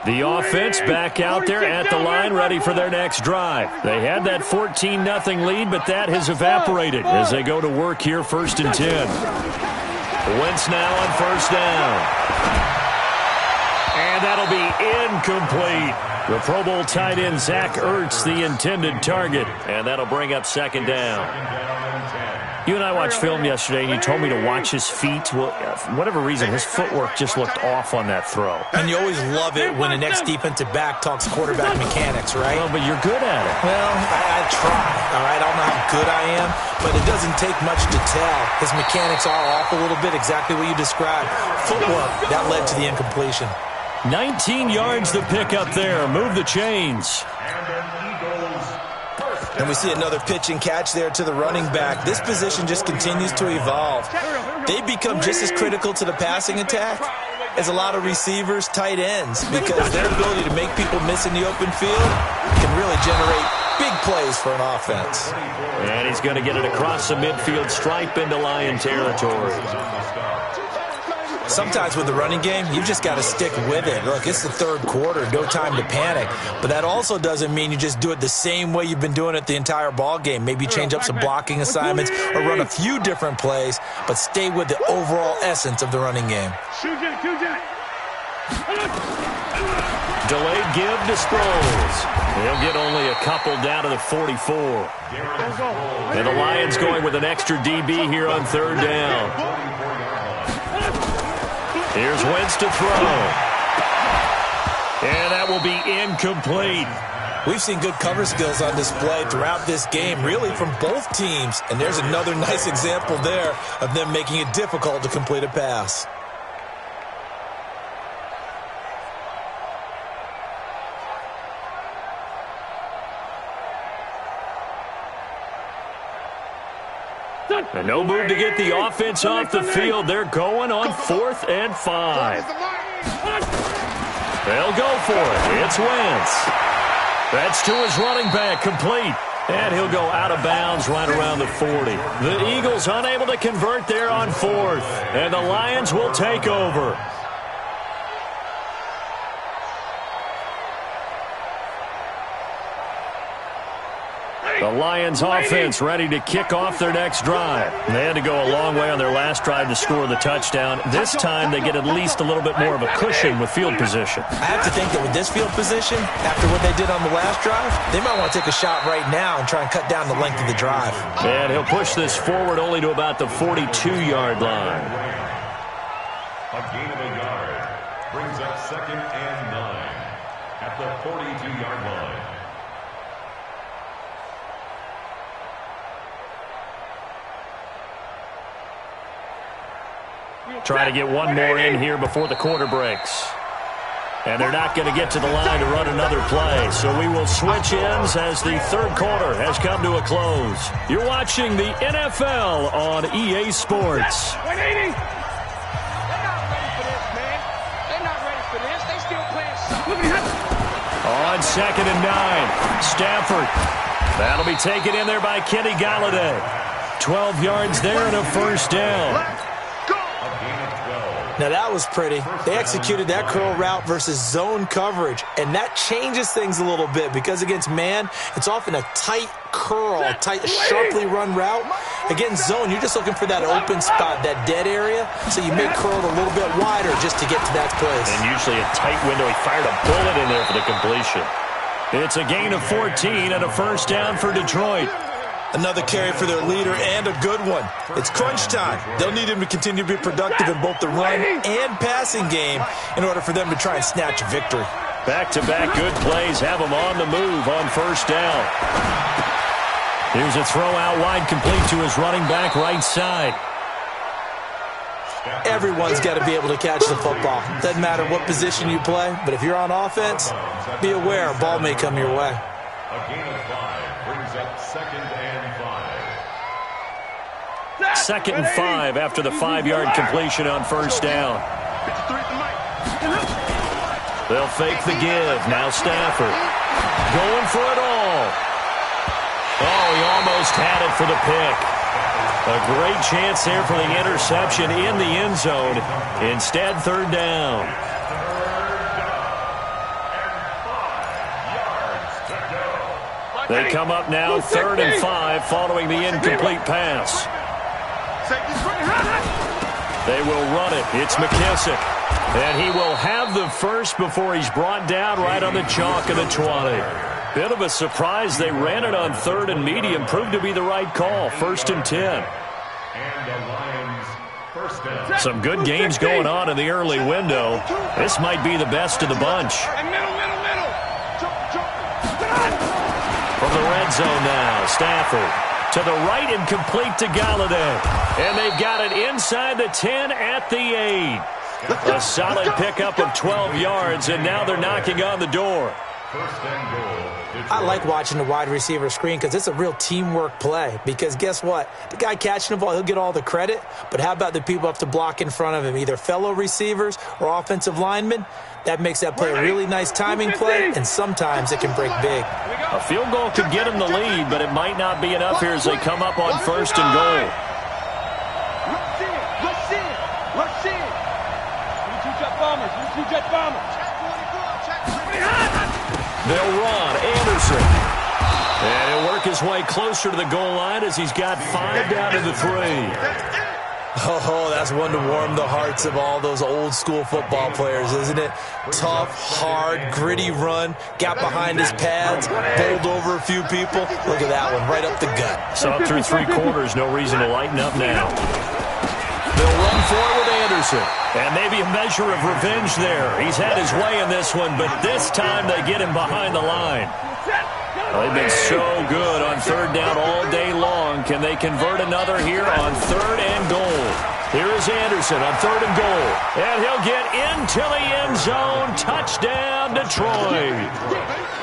The offense back out there at the line, ready for their next drive. They had that 14-0 lead, but that has evaporated as they go to work here 1st and 10. Wentz now on 1st down. And that'll be incomplete. The Pro Bowl tight end Zach Ertz, the intended target. And that'll bring up 2nd down. You and I watched film yesterday, and you told me to watch his feet. Well, for whatever reason, his footwork just looked off on that throw. And you always love it when the next defensive back talks quarterback mechanics, right? Well, but you're good at it. Well, I try, all right? I don't know how good I am, but it doesn't take much to tell. His mechanics are off a little bit, exactly what you described. Footwork, that led to the incompletion. 19 yards the pick up there. Move the chains. And we see another pitch and catch there to the running back. This position just continues to evolve. They become just as critical to the passing attack as a lot of receivers, tight ends, because their ability to make people miss in the open field can really generate big plays for an offense. And he's going to get it across the midfield stripe into Lion territory. Sometimes with the running game, you've just got to stick with it. Look, it's the 3rd quarter, no time to panic. But that also doesn't mean you just do it the same way you've been doing it the entire ball game. Maybe change up some blocking assignments or run a few different plays, but stay with the overall essence of the running game. Delayed give to Sproles. He'll get only a couple down to the 44. And the Lions going with an extra DB here on 3rd down. Here's Wentz to throw. And that will be incomplete. We've seen good cover skills on display throughout this game, really from both teams. And there's another nice example there of them making it difficult to complete a pass. And no move to get the offense off the field. They're going on 4th and 5. They'll go for it. It's Wentz. That's to his running back, complete. And he'll go out of bounds right around the 40. The Eagles unable to convert there on 4th. And the Lions will take over. The Lions offense ready to kick off their next drive. They had to go a long way on their last drive to score the touchdown. This time they get at least a little bit more of a cushion with field position. I have to think that with this field position, after what they did on the last drive, they might want to take a shot right now and try and cut down the length of the drive. And he'll push this forward only to about the 42-yard line. A gain of a yard brings up 2nd and 9 at the 42-yard line. Try to get one more in here before the quarter breaks. And they're not going to get to the line to run another play. So we will switch ends as the third quarter has come to a close. You're watching the NFL on EA Sports. 180. They're not ready for this, man. They're not ready for this. They still playing something. On 2nd and 9, Stafford. That'll be taken in there by Kenny Galladay. 12 yards there and a first down. Now, that was pretty. They executed that curl route versus zone coverage, and that changes things a little bit because against man, it's often a tight curl, a tight, sharply run route. Against zone, you're just looking for that open spot, that dead area, so you make curl a little bit wider just to get to that place. And usually a tight window. He fired a bullet in there for the completion. It's a gain of 14 and a first down for Detroit. Another carry for their leader and a good one. It's crunch time. They'll need him to continue to be productive in both the run and passing game in order for them to try and snatch a victory. Back-to-back good plays have them on the move on first down. Here's a throw out wide, complete to his running back right side. Everyone's got to be able to catch the football. Doesn't matter what position you play, but if you're on offense, be aware a ball may come your way. A gain of 5 brings up 2nd and 5. 2nd and 5 after the 5-yard completion on first down. They'll fake the give. Now Stafford going for it all. Oh, he almost had it for the pick. A great chance there for the interception in the end zone. Instead, third down. They come up now 3rd and 5 following the incomplete pass. They will run it. It's McKissick. And he will have the first before he's brought down right on the chalk of the 20. Bit of a surprise. They ran it on 3rd and medium. Proved to be the right call. 1st and 10. Some good games going on in the early window. This might be the best of the bunch. From the red zone now, Stafford to the right and complete to Galladay. And they've got it inside the 10 at the 8. A solid pickup of 12 yards, and now they're knocking on the door. I like watching the wide receiver screen because it's a real teamwork play. Because guess what? The guy catching the ball, he'll get all the credit. But how about the people up to block in front of him, either fellow receivers or offensive linemen? That makes that play a really nice timing play, and sometimes it can break big. A field goal could get him the lead, but it might not be enough here as they come up on 1st and goal. Rush in. Two-jet bombers. Two-jet bombers. They'll run. Anderson. And he'll work his way closer to the goal line as he's got 5 down to the 3. Oh, that's one to warm the hearts of all those old-school football players, isn't it? Tough, hard, gritty run, got behind his pads, bowled over a few people. Look at that one, right up the gut. So up through 3 quarters, no reason to lighten up now. They'll run for it with Anderson. And maybe a measure of revenge there. He's had his way in this one, but this time they get him behind the line. They've been so good on 3rd down all day long. Can they convert another here on 3rd and goal? Here is Anderson on 3rd and goal. And he'll get into the end zone. Touchdown, Detroit.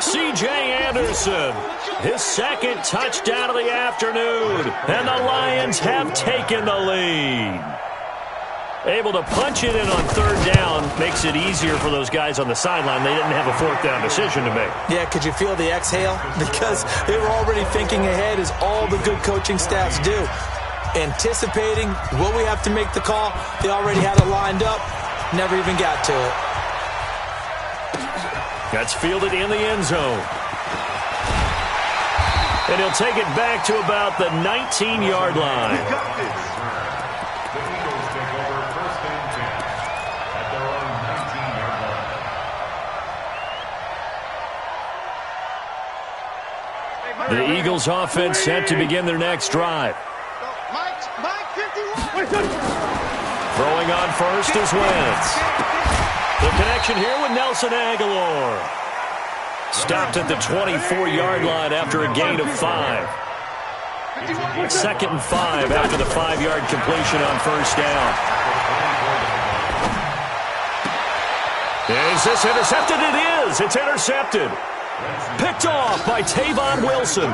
C.J. Anderson, his 2nd touchdown of the afternoon. And the Lions have taken the lead. able to punch it in on third down. Makes it easier for those guys on the sideline. They didn't have a fourth down decision to make. Yeah, could you feel the exhale? Because they were already thinking ahead, as all the good coaching staffs do. Anticipating, will we have to make the call? They already had it lined up. Never even got to it. That's fielded in the end zone. And he'll take it back to about the 19-yard line. The Eagles take over first and 10 at their own 19-yard line. The Eagles offense set to begin their next drive. Throwing on first is Wentz. The connection here with Nelson Aguilar. Stopped at the 24-yard line after a gain of 5. 2nd and 5 after the 5-yard completion on first down. Is this intercepted? It is. It's intercepted. Picked off by Tavon Wilson.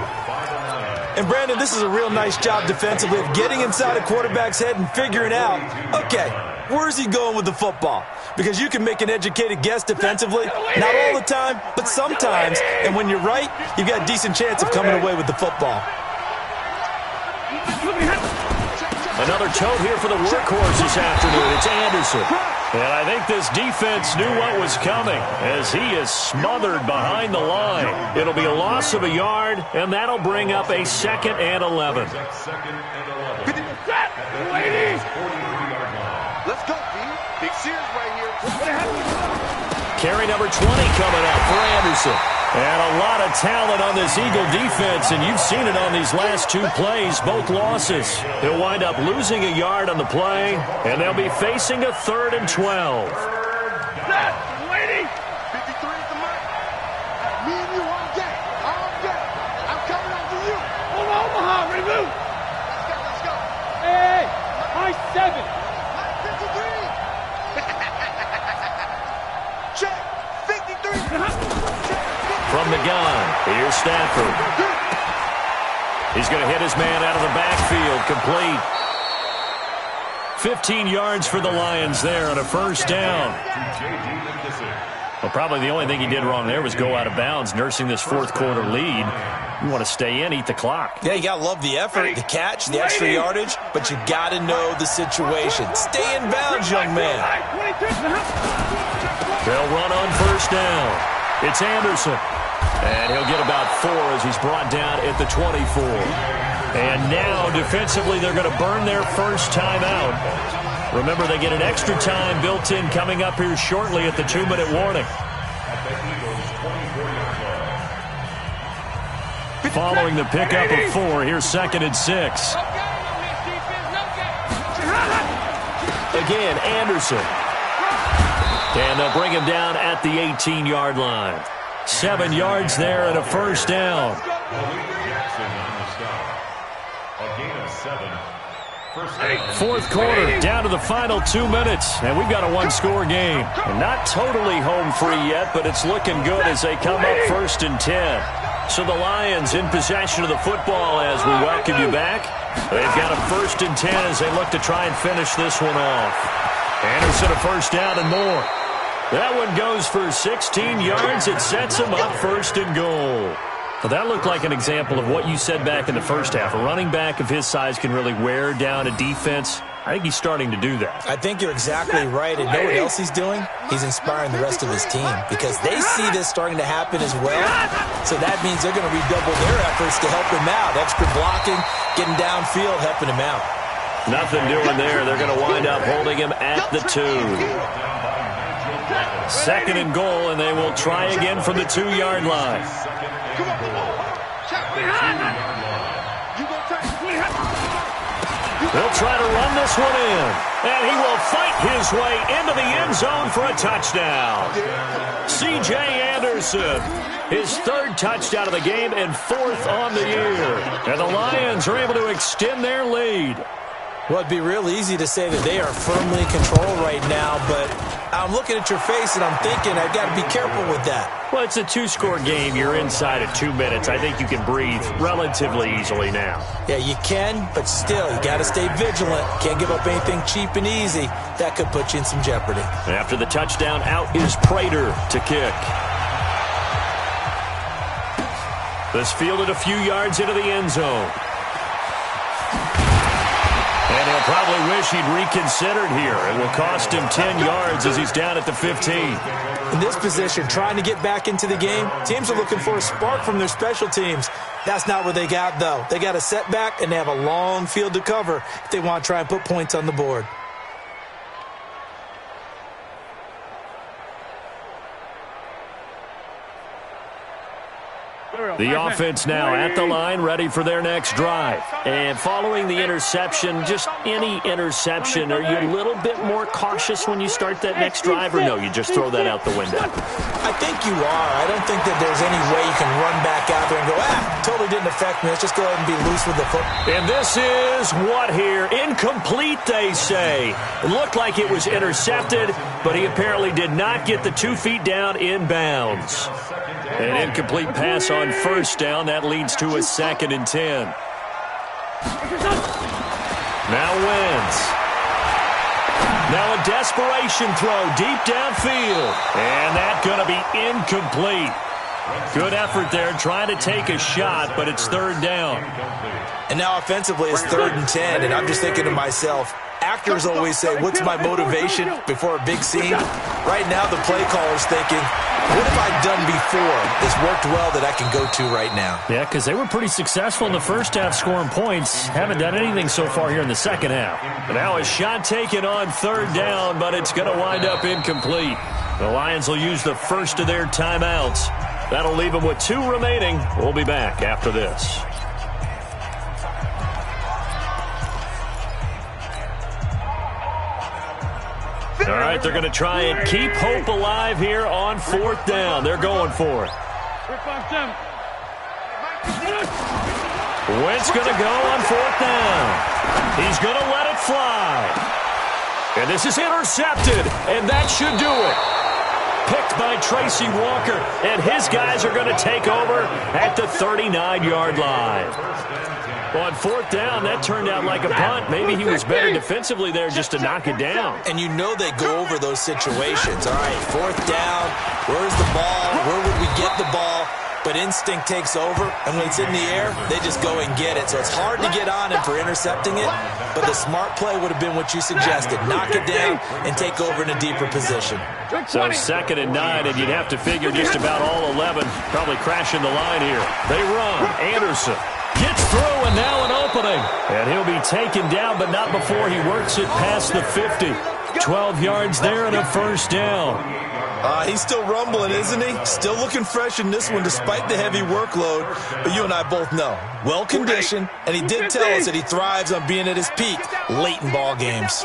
And, Brandon, this is a real nice job defensively of getting inside a quarterback's head and figuring out, okay, where's he going with the football? Because you can make an educated guess defensively, not all the time, but sometimes. And when you're right, you've got a decent chance of coming away with the football. Another tote here for the workhorse this afternoon. It's Anderson. And I think this defense knew what was coming as he is smothered behind the line. It'll be a loss of a yard, and that'll bring up a 2nd and 11. Let's go, D. Big Sears right here. Carry number 20 coming up for Anderson. And a lot of talent on this Eagle defense, and you've seen it on these last 2 plays, both losses. He'll wind up losing a yard on the play, and they'll be facing a 3rd and 12. Lady! 53 at the mark. Me and you all day. All day. I'm coming after you. Omaha, ready to move! Let's go. Hey, high 7. High 53. Check. 53. From the gun, here's Stafford. He's going to hit his man out of the backfield, complete. 15 yards for the Lions there on a first down. Well, probably the only thing he did wrong there was go out of bounds, nursing this 4th quarter lead. You want to stay in, eat the clock. Yeah, you got to love the effort, the catch, the extra yardage, but you got to know the situation. Stay in bounds, young man. They'll run on first down. It's Anderson. And he'll get about 4 as he's brought down at the 24. And now, defensively, they're going to burn their first timeout. Remember, they get an extra time built in coming up here shortly at the 2-minute warning. Following the pickup of 4, here's 2nd and 6. Again, Anderson. And they'll bring him down at the 18-yard line. 7 yards there and a first down. Fourth quarter, down to the final 2 minutes, and we've got a 1-score game. And not totally home free yet, but it's looking good as they come up 1st and 10. So the Lions in possession of the football as we welcome you back. They've got a 1st and 10 as they look to try and finish this one off. Anderson a first down and more. That one goes for 16 yards. It sets him up 1st and goal. Well, that looked like an example of what you said back in the first half. A running back of his size can really wear down a defense. I think he's starting to do that. I think you're exactly right. And know what else he's doing? He's inspiring the rest of his team because they see this starting to happen as well. So that means they're going to redouble their efforts to help him out. Extra blocking, getting downfield, helping him out. Nothing doing there. They're going to wind up holding him at the 2. 2nd and goal, and they will try again from the 2-yard line. They'll try to run this one in, and he will fight his way into the end zone for a touchdown. C.J. Anderson, his 3rd touchdown of the game and 4th on the year. And the Lions are able to extend their lead. Well, it'd be real easy to say that they are firmly in control right now, but I'm looking at your face and I'm thinking I've got to be careful with that. Well, it's a two-score game. You're inside of 2 minutes. I think you can breathe relatively easily now. Yeah, you can, but still, you got to stay vigilant. Can't give up anything cheap and easy. That could put you in some jeopardy. After the touchdown, out is Prater to kick. This fielded a few yards into the end zone. And he'll probably wish he'd reconsidered here. It will cost him 10 yards as he's down at the 15. In this position, trying to get back into the game, teams are looking for a spark from their special teams. That's not what they got, though. They got a setback, and they have a long field to cover if they want to try and put points on the board. The offense now at the line, ready for their next drive. And following the interception, just any interception, are you a little bit more cautious when you start that next drive, or no, you just throw that out the window? I think you are. I don't think that there's any way you can run back out there and go, totally didn't affect me. Let's just go ahead and be loose with the foot. And this is what here? Incomplete, they say. It looked like it was intercepted, but he apparently did not get the 2 feet down in bounds. An incomplete pass on first down. That leads to a 2nd and 10. Now Wentz. Now a desperation throw deep downfield. And that's going to be incomplete. Good effort there trying to take a shot, but it's 3rd down. And now offensively it's 3rd and 10, and I'm just thinking to myself, actors always say, what's my motivation before a big scene? Right now the play caller's thinking, what have I done before that's worked well that I can go to right now? Yeah, because they were pretty successful in the first half scoring points. Haven't done anything so far here in the second half. And now a shot taken on 3rd down, but it's going to wind up incomplete. The Lions will use the first of their timeouts. That'll leave them with 2 remaining. We'll be back after this. All right, they're going to try and keep hope alive here on 4th down. They're going for it. Wentz going to go on 4th down. He's going to let it fly. And this is intercepted, and that should do it. Picked by Tracy Walker, and his guys are going to take over at the 39-yard line. On 4th down, that turned out like a punt. Maybe he was better defensively there just to knock it down. And you know they go over those situations. All right, 4th down, where's the ball? Where would we get the ball? But instinct takes over, and when it's in the air, they just go and get it. So it's hard to get on him for intercepting it, but the smart play would have been what you suggested. Knock it down and take over in a deeper position. So 2nd and 9, and you'd have to figure just about all 11 probably crashing the line here. They run. Anderson gets through, and now an opening. And he'll be taken down, but not before he works it past the 50. 12 yards there and a 1st down. He's still rumbling, isn't he? Still looking fresh in this one despite the heavy workload. But you and I both know, well-conditioned, and he did tell us that he thrives on being at his peak late in ball games.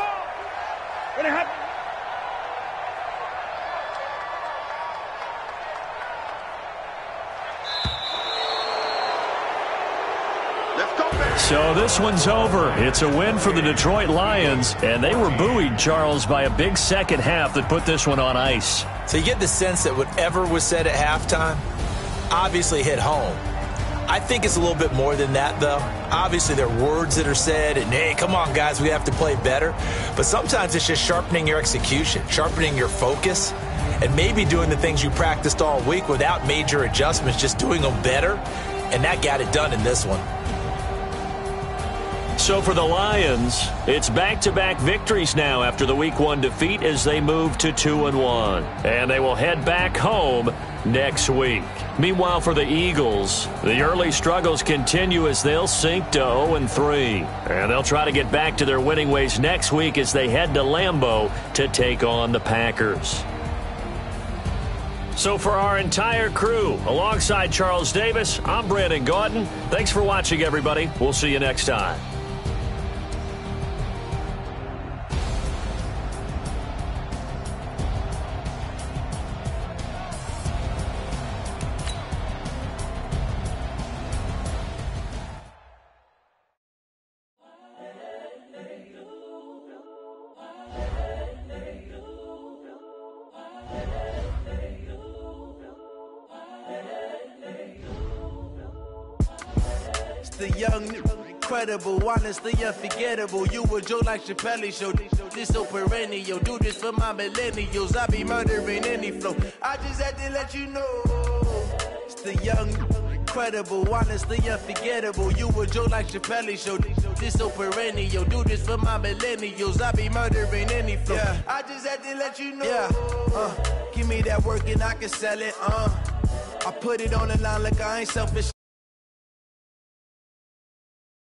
So this one's over. It's a win for the Detroit Lions, and they were buoyed, Charles, by a big second half that put this one on ice. So you get the sense that whatever was said at halftime obviously hit home. I think it's a little bit more than that, though. Obviously, there are words that are said, and, hey, come on, guys, we have to play better. But sometimes it's just sharpening your execution, sharpening your focus, and maybe doing the things you practiced all week without major adjustments, just doing them better. And that got it done in this one. So for the Lions, it's back-to-back victories now after the Week 1 defeat as they move to 2-1. And they will head back home next week. Meanwhile, for the Eagles, the early struggles continue as they'll sink to 0-3. And they'll try to get back to their winning ways next week as they head to Lambeau to take on the Packers. So for our entire crew, alongside Charles Davis, I'm Brandon Gaudin. Thanks for watching, everybody. We'll see you next time. the young, incredible, honestly unforgettable. You a joke like Chappelle Show. This so perennial. Do this for my millennials. I be murdering any flow. I just had to let you know. It's the young, incredible, honestly unforgettable. You a joke like Chappelle Show. This so perennial. Do this for my millennials. I be murdering any flow. Yeah. I just had to let you know. Yeah. Give me that work and I can sell it. I put it on the line like I ain't selfish.